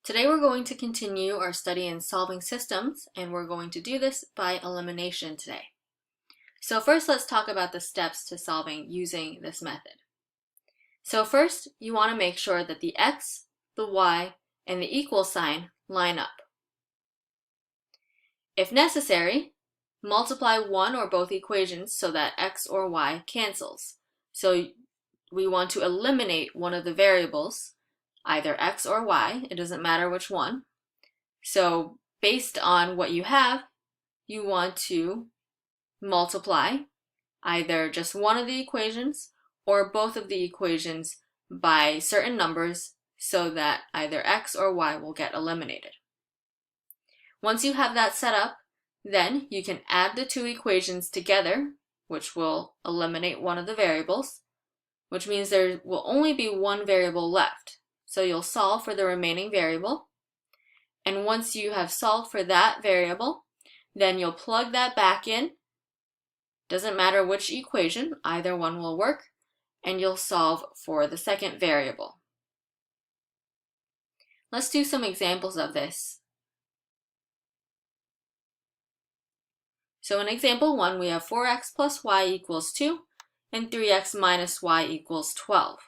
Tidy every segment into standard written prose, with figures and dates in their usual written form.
Today we're going to continue our study in solving systems, and we're going to do this by elimination today. So first let's talk about the steps to solving using this method. So first you want to make sure that the x, the y, and the equal sign line up. If necessary, multiply one or both equations so that x or y cancels. So we want to eliminate one of the variables, either x or y, it doesn't matter which one. So based on what you have, you want to multiply either just one of the equations or both of the equations by certain numbers so that either x or y will get eliminated. Once you have that set up, then you can add the two equations together, which will eliminate one of the variables, which means there will only be one variable left. So you'll solve for the remaining variable, and once you have solved for that variable, then you'll plug that back in. Doesn't matter which equation, either one will work, and you'll solve for the second variable. Let's do some examples of this. So in example 1, we have 4x plus y equals 2 and 3x minus y equals 12.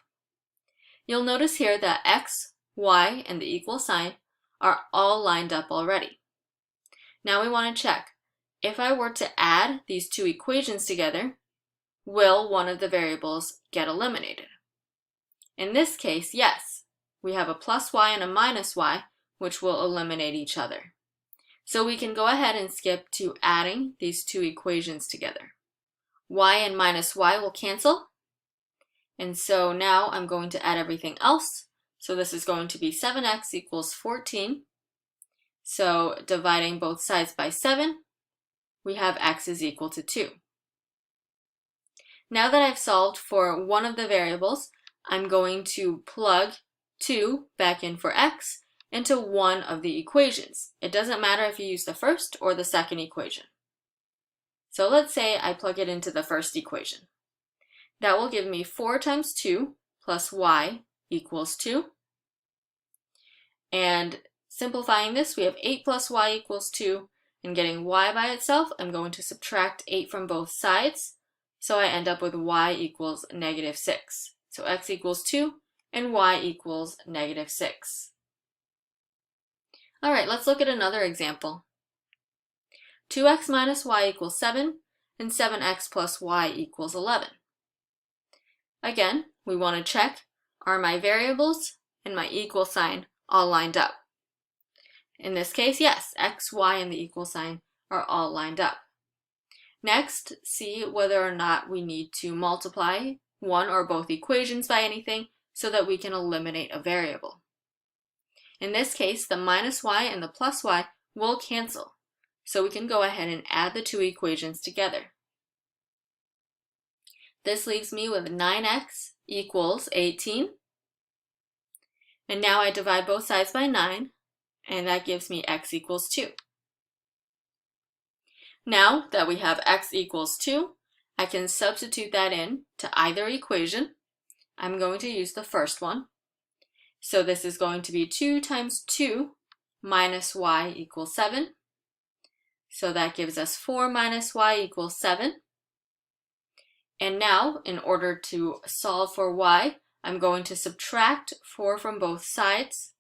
You'll notice here that x, y, and the equal sign are all lined up already. Now we want to check, if I were to add these two equations together, will one of the variables get eliminated? In this case, yes. We have a plus y and a minus y, which will eliminate each other. So we can go ahead and skip to adding these two equations together. Y and minus y will cancel. And so now I'm going to add everything else. So this is going to be 7x equals 14. So dividing both sides by 7, we have x is equal to 2. Now that I've solved for one of the variables, I'm going to plug 2 back in for x into one of the equations. It doesn't matter if you use the first or the second equation. So let's say I plug it into the first equation. That will give me 4 times 2 plus y equals 2. And simplifying this, we have 8 plus y equals 2. And getting y by itself, I'm going to subtract 8 from both sides. So I end up with y equals negative 6. So x equals 2 and y equals negative 6. All right, let's look at another example. 2x minus y equals 7 and 7x plus y equals 11. Again, we want to check, are my variables and my equal sign all lined up? In this case, yes, x, y, and the equal sign are all lined up. Next, see whether or not we need to multiply one or both equations by anything so that we can eliminate a variable. In this case, the minus y and the plus y will cancel, so we can go ahead and add the two equations together. This leaves me with 9x equals 18. And now I divide both sides by 9, and that gives me x equals 2. Now that we have x equals 2, I can substitute that in to either equation. I'm going to use the first one. So this is going to be 2 times 2 minus y equals 7. So that gives us 4 minus y equals 7. And now, in order to solve for y, I'm going to subtract 4 from both sides.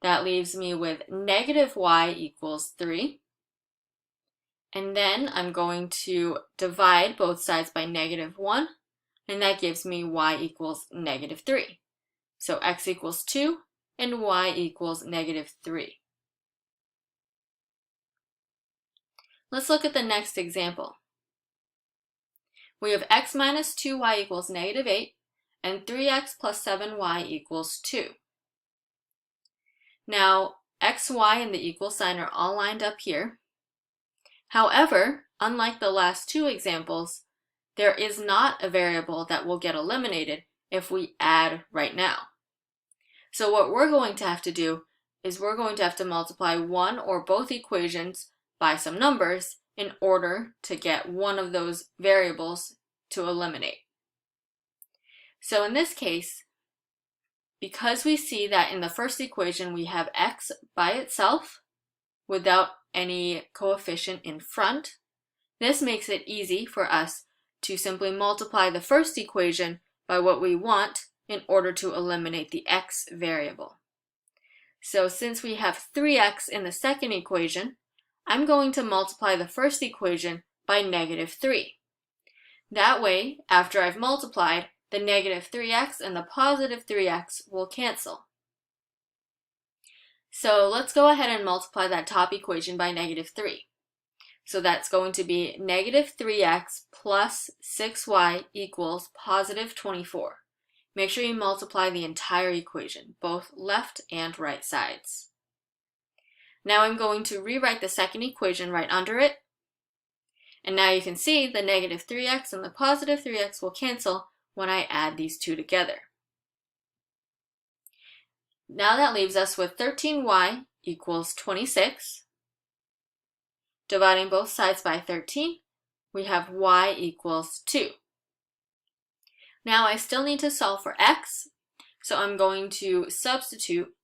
That leaves me with negative y equals 3. And then I'm going to divide both sides by negative 1, and that gives me y equals negative 3. So x equals 2 and y equals negative 3. Let's look at the next example. We have x minus 2y equals negative 8 and 3x plus 7y equals 2. Now, x, y, and the equal sign are all lined up here. However, unlike the last two examples, there is not a variable that will get eliminated if we add right now. So what we're going to have to do is we're going to have to multiply one or both equations by some numbers in order to get one of those variables to eliminate. So in this case, because we see that in the first equation we have x by itself without any coefficient in front, this makes it easy for us to simply multiply the first equation by what we want in order to eliminate the x variable. So since we have 3x in the second equation, I'm going to multiply the first equation by -3. That way, after I've multiplied, the -3x and the positive 3x will cancel. So let's go ahead and multiply that top equation by -3. So that's going to be -3x plus 6y equals positive 24. Make sure you multiply the entire equation, both left and right sides. Now I'm going to rewrite the second equation right under it. And now you can see the -3x and the positive 3x will cancel when I add these two together. Now that leaves us with 13y equals 26. Dividing both sides by 13, we have y equals 2. Now I still need to solve for x, so I'm going to substitute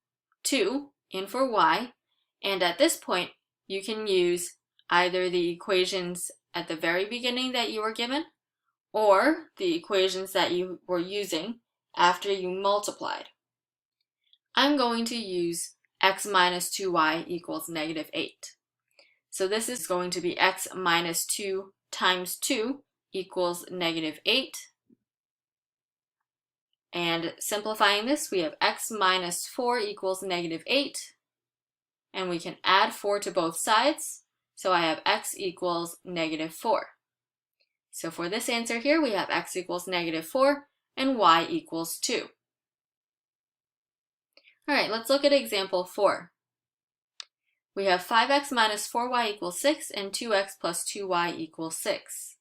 2 in for y, and at this point you can use either the equations at the very beginning that you were given or the equations that you were using after you multiplied. I'm going to use x minus 2y equals -8. So this is going to be x minus 2 times 2 equals -8. And simplifying this, we have x minus 4 equals -8. And we can add 4 to both sides. So I have x equals -4. So for this answer here, we have x equals -4 and y equals 2. All right, let's look at example 4. We have 5x minus 4y equals 6 and 2x plus 2y equals 6.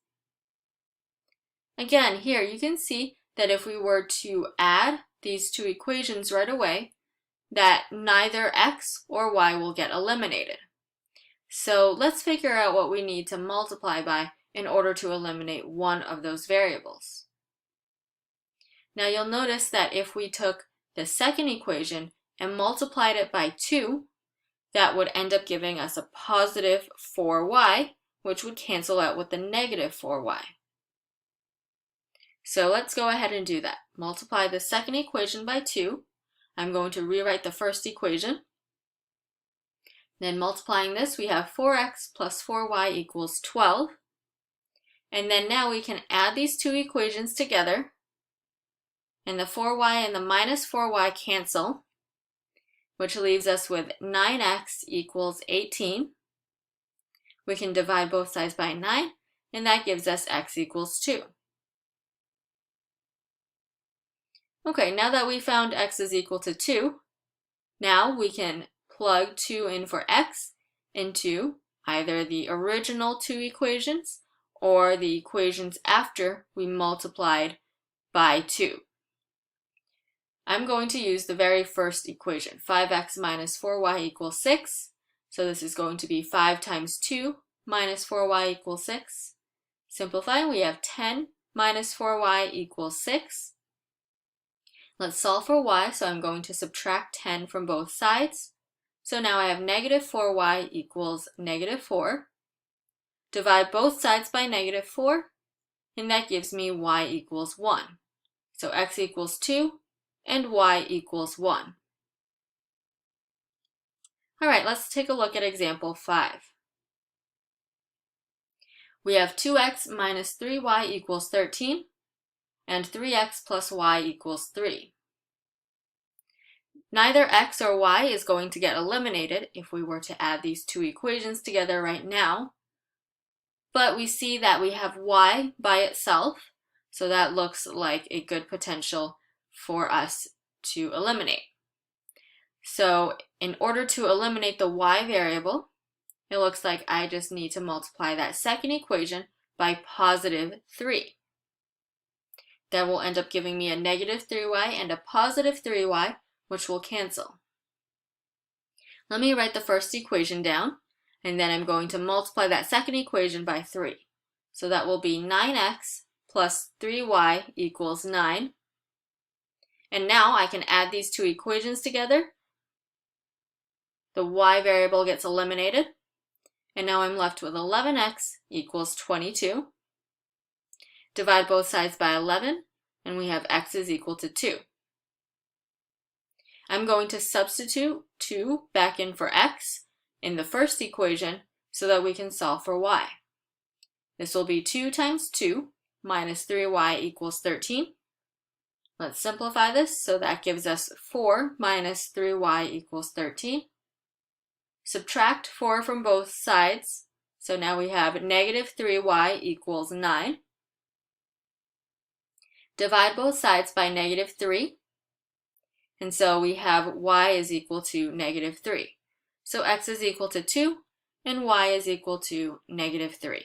Again, here you can see that if we were to add these two equations right away, that neither x or y will get eliminated. So let's figure out what we need to multiply by in order to eliminate one of those variables. Now you'll notice that if we took the second equation and multiplied it by 2, that would end up giving us a positive 4y, which would cancel out with the -4y. So let's go ahead and do that. Multiply the second equation by 2. I'm going to rewrite the first equation. Then multiplying this, we have 4x plus 4y equals 12. And then now we can add these two equations together. And the 4y and the -4y cancel, which leaves us with 9x equals 18. We can divide both sides by 9, and that gives us x equals 2. Okay, now that we found x is equal to 2, now we can plug 2 in for x into either the original two equations or the equations after we multiplied by 2. I'm going to use the very first equation, 5x minus 4y equals 6. So this is going to be 5 times 2 minus 4y equals 6. Simplifying, we have 10 minus 4y equals 6. Let's solve for y, so I'm going to subtract 10 from both sides. So now I have -4y equals -4. Divide both sides by -4, and that gives me y equals 1. So x equals 2, and y equals 1. All right, let's take a look at example 5. We have 2x minus 3y equals 13, and 3x plus y equals 3. Neither x or y is going to get eliminated if we were to add these two equations together right now, but we see that we have y by itself, so that looks like a good potential for us to eliminate. So in order to eliminate the y variable, it looks like I just need to multiply that second equation by positive 3. That will end up giving me a -3y and a positive 3y, which will cancel. Let me write the first equation down, and then I'm going to multiply that second equation by 3. So that will be 9x plus 3y equals 9. And now I can add these two equations together. The y variable gets eliminated. And now I'm left with 11x equals 22. Divide both sides by 11, and we have x is equal to 2. I'm going to substitute 2 back in for x in the first equation so that we can solve for y. This will be 2 times 2 minus 3y equals 13. Let's simplify this, so that gives us 4 minus 3y equals 13. Subtract 4 from both sides, so now we have negative 3y equals 9. Divide both sides by negative 3, and so we have y is equal to negative 3. So x is equal to 2, and y is equal to negative 3.